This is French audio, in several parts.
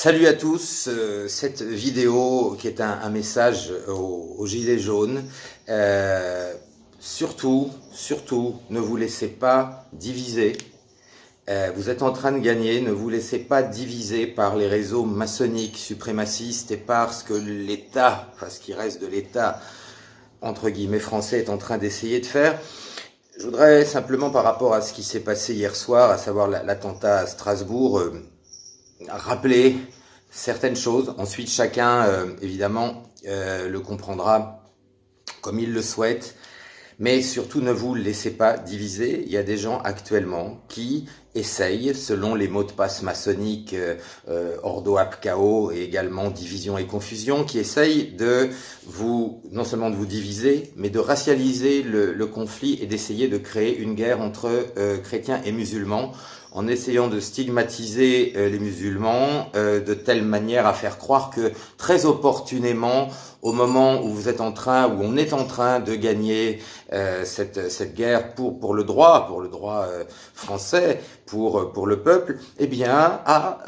Salut à tous, cette vidéo qui est un message aux gilets jaunes. Surtout, ne vous laissez pas diviser. Vous êtes en train de gagner, ne vous laissez pas diviser par les réseaux maçonniques, suprémacistes et par ce que l'État, enfin ce qui reste de l'État, entre guillemets français, est en train d'essayer de faire. Je voudrais simplement, par rapport à ce qui s'est passé hier soir, à savoir l'attentat à Strasbourg, rappeler certaines choses. Ensuite, chacun, évidemment, le comprendra comme il le souhaite. Mais surtout, ne vous laissez pas diviser. Il y a des gens actuellement qui essayent, selon les mots de passe maçonniques, Ordo Ap Chaos et également Division et Confusion, qui essayent de vous, non seulement de vous diviser, mais de racialiser le conflit et d'essayer de créer une guerre entre chrétiens et musulmans, en essayant de stigmatiser les musulmans de telle manière à faire croire que très opportunément, au moment où vous êtes en train, où on est en train de gagner cette guerre pour le droit français, pour le peuple, eh bien, à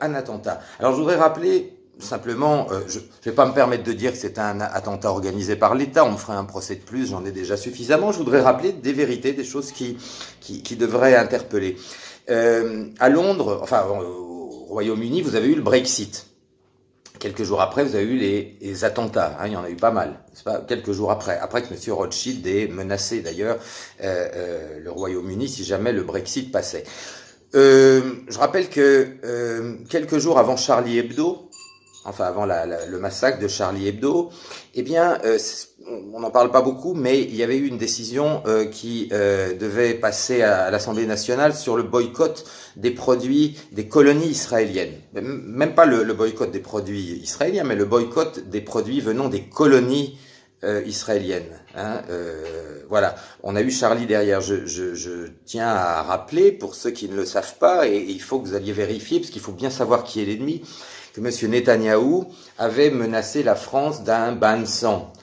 un attentat. Alors, je voudrais rappeler simplement, je vais pas me permettre de dire que c'est un attentat organisé par l'État, on me ferait un procès de plus, j'en ai déjà suffisamment. Je voudrais rappeler des vérités, des choses qui devraient interpeller. À Londres, enfin au Royaume-Uni, vous avez eu le Brexit. Quelques jours après, vous avez eu les attentats. Il y en a eu pas mal. C'est pas quelques jours après que M. Rothschild ait menacé d'ailleurs le Royaume-Uni si jamais le Brexit passait. Je rappelle que quelques jours avant Charlie Hebdo, enfin avant le massacre de Charlie Hebdo, eh bien, on n'en parle pas beaucoup, mais il y avait eu une décision qui devait passer à l'Assemblée nationale sur le boycott des produits des colonies israéliennes. Même pas le boycott des produits israéliens, mais le boycott des produits venant des colonies israéliennes. Voilà, on a eu Charlie derrière. Je tiens à rappeler, pour ceux qui ne le savent pas, et il faut que vous alliez vérifier, parce qu'il faut bien savoir qui est l'ennemi, que M. Netanyahou avait menacé la France d'un bain de sang.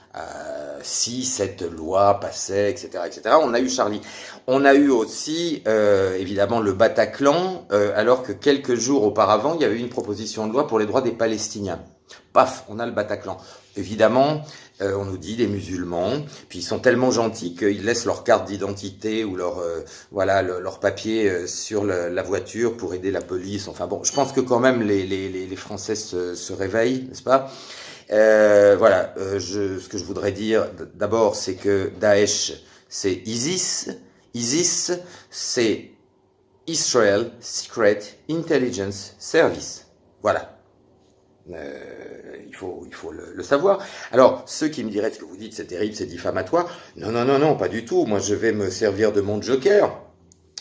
Si cette loi passait, etc., etc. On a eu Charlie. On a eu aussi, évidemment, le Bataclan, alors que quelques jours auparavant, il y avait eu une proposition de loi pour les droits des Palestiniens. Paf, on a le Bataclan. Évidemment, on nous dit les musulmans, puis ils sont tellement gentils qu'ils laissent leur carte d'identité ou leur papier sur la voiture pour aider la police. Enfin bon, je pense que quand même les Français se réveillent, n'est-ce pas? Ce que je voudrais dire d'abord, c'est que Daesh, c'est ISIS. ISIS, c'est Israel Secret Intelligence Service. Voilà. Il faut le savoir. Alors, ceux qui me diraient ce que vous dites, c'est terrible, c'est diffamatoire. Non, pas du tout. Moi, je vais me servir de mon joker.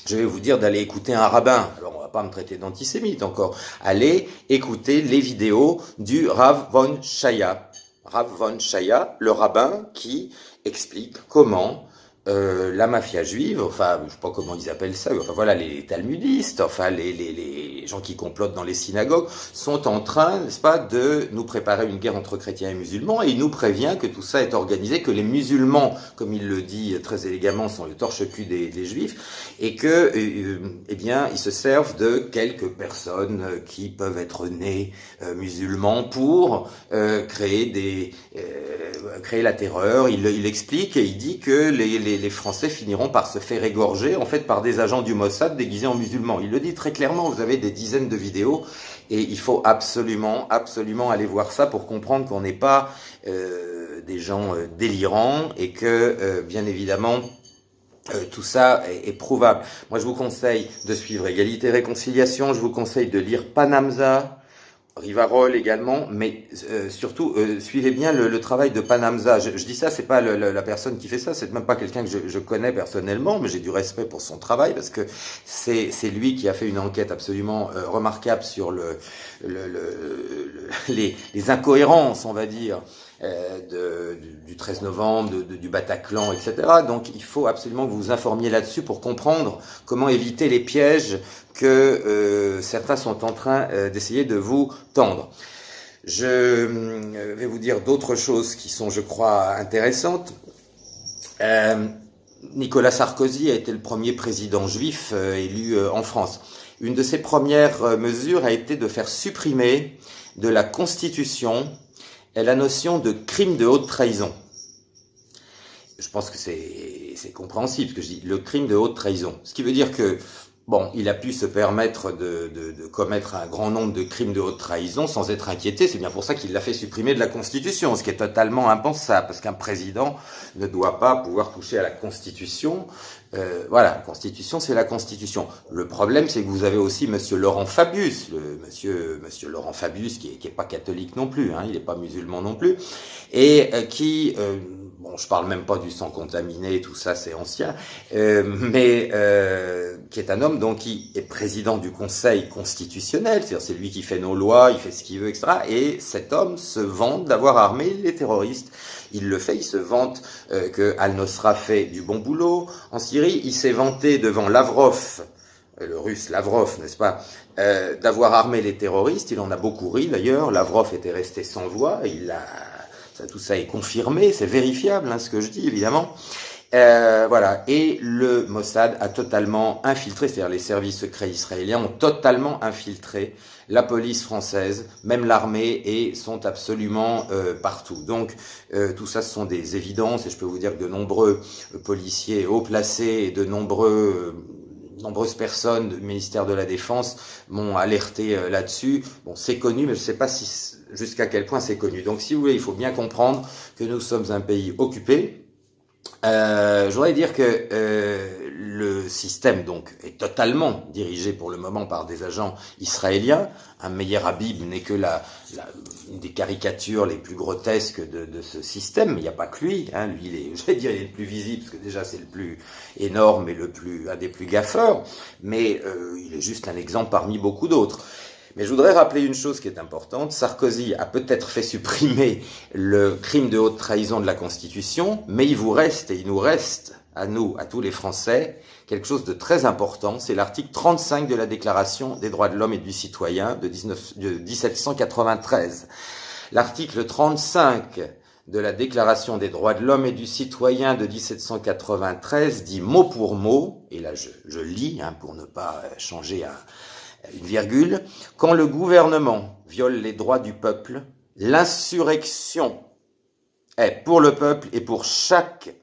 Je vais vous dire d'aller écouter un rabbin. Alors, on va pas me traiter d'antisémite encore. Allez écouter les vidéos du Rav von Shaya. Rav von Shaya, le rabbin qui explique comment la mafia juive, enfin, je sais pas comment ils appellent ça, enfin voilà, les talmudistes, enfin les gens qui complotent dans les synagogues, sont en train, n'est-ce pas, de nous préparer une guerre entre chrétiens et musulmans, et il nous prévient que tout ça est organisé, que les musulmans, comme il le dit très élégamment, sont le torche-cul des juifs, et que, eh bien, ils se servent de quelques personnes qui peuvent être nées musulmans pour créer la terreur. Il explique et il dit que les Français finiront par se faire égorger en fait par des agents du Mossad déguisés en musulmans. Il le dit très clairement, vous avez des dizaines de vidéos et il faut absolument aller voir ça pour comprendre qu'on n'est pas des gens délirants et que bien évidemment tout ça est prouvable. Moi je vous conseille de suivre Égalité et Réconciliation, je vous conseille de lire Panamza, Rivarol également, mais surtout suivez bien le travail de Panamza. Je dis ça, c'est pas la personne qui fait ça, c'est même pas quelqu'un que je connais personnellement, mais j'ai du respect pour son travail parce que c'est lui qui a fait une enquête absolument remarquable sur les incohérences, on va dire, du 13 novembre, du Bataclan, etc. Donc il faut absolument que vous vous informiez là-dessus pour comprendre comment éviter les pièges que certains sont en train d'essayer de vous tendre. Je vais vous dire d'autres choses qui sont, je crois, intéressantes. Nicolas Sarkozy a été le premier président juif élu en France. une de ses premières mesures a été de faire supprimer de la Constitution la notion de crime de haute trahison. Je pense que c'est compréhensible ce que je dis, le crime de haute trahison. Ce qui veut dire que, bon, il a pu se permettre de commettre un grand nombre de crimes de haute trahison sans être inquiété. C'est bien pour ça qu'il l'a fait supprimer de la Constitution, ce qui est totalement impensable, parce qu'un président ne doit pas pouvoir toucher à la Constitution. Voilà, la Constitution, c'est la Constitution. Le problème, c'est que vous avez aussi Monsieur Laurent Fabius, Monsieur Laurent Fabius, qui est pas catholique non plus, hein, il n'est pas musulman non plus, et qui... bon, je parle même pas du sang contaminé, tout ça c'est ancien, mais qui est un homme donc qui est président du Conseil constitutionnel, c'est-à-dire c'est lui qui fait nos lois, il fait ce qu'il veut, etc. Et cet homme se vante d'avoir armé les terroristes. Il le fait, il se vante que Al-Nosra fait du bon boulot en Syrie. Il s'est vanté devant Lavrov, le russe Lavrov, n'est-ce pas, d'avoir armé les terroristes. Il en a beaucoup ri d'ailleurs. Lavrov était resté sans voix. Tout ça est confirmé, c'est vérifiable, hein, ce que je dis, évidemment. Voilà. Et le Mossad a totalement infiltré, c'est-à-dire les services secrets israéliens ont totalement infiltré la police française, même l'armée, et sont absolument partout. Donc, tout ça, ce sont des évidences, et je peux vous dire que de nombreux policiers haut placés et de nombreuses personnes du ministère de la Défense m'ont alerté là-dessus. Bon, c'est connu, mais je ne sais pas jusqu'à quel point c'est connu. Donc, si vous voulez, il faut bien comprendre que nous sommes un pays occupé. Je voudrais dire que le système donc est totalement dirigé pour le moment par des agents israéliens. Un Meir Habib n'est que une des caricatures les plus grotesques de ce système. Il n'y a pas que lui. Hein. Lui, il est le plus visible parce que déjà c'est le plus énorme et un des plus gaffeurs. Mais il est juste un exemple parmi beaucoup d'autres. Mais je voudrais rappeler une chose qui est importante. Sarkozy a peut-être fait supprimer le crime de haute trahison de la Constitution, mais il vous reste, et il nous reste, à nous, à tous les Français, quelque chose de très important. C'est l'article 35 de la Déclaration des droits de l'homme et du citoyen de 1793. L'article 35 de la Déclaration des droits de l'homme et du citoyen de 1793 dit mot pour mot, et là je lis hein, pour ne pas changer une virgule, quand le gouvernement viole les droits du peuple, l'insurrection est pour le peuple et pour chaque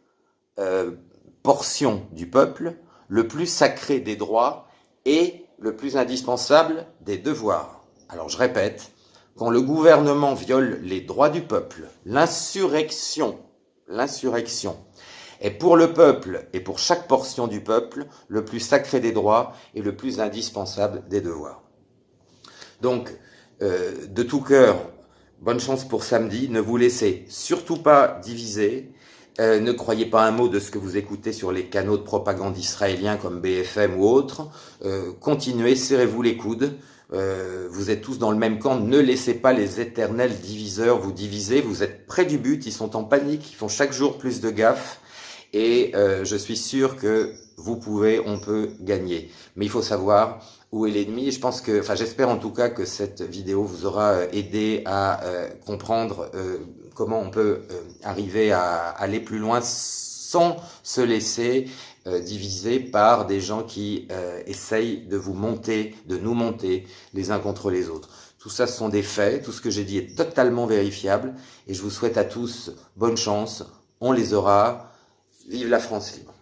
portion du peuple le plus sacré des droits et le plus indispensable des devoirs. Alors je répète, quand le gouvernement viole les droits du peuple, l'insurrection est pour le peuple et pour chaque portion du peuple le plus sacré des droits et le plus indispensable des devoirs. Donc, de tout cœur, bonne chance pour samedi. Ne vous laissez surtout pas diviser. Ne croyez pas un mot de ce que vous écoutez sur les canaux de propagande israéliens comme BFM ou autres. Continuez, serrez-vous les coudes. Vous êtes tous dans le même camp. Ne laissez pas les éternels diviseurs vous diviser. Vous êtes près du but. Ils sont en panique. Ils font chaque jour plus de gaffes. Et je suis sûr que on peut gagner. Mais il faut savoir où est l'ennemi. Je pense que, j'espère en tout cas que cette vidéo vous aura aidé à comprendre comment on peut arriver à aller plus loin sans se laisser diviser par des gens qui essayent de nous monter les uns contre les autres. Tout ça, ce sont des faits. Tout ce que j'ai dit est totalement vérifiable. Et je vous souhaite à tous bonne chance. On les aura. Vive la France libre.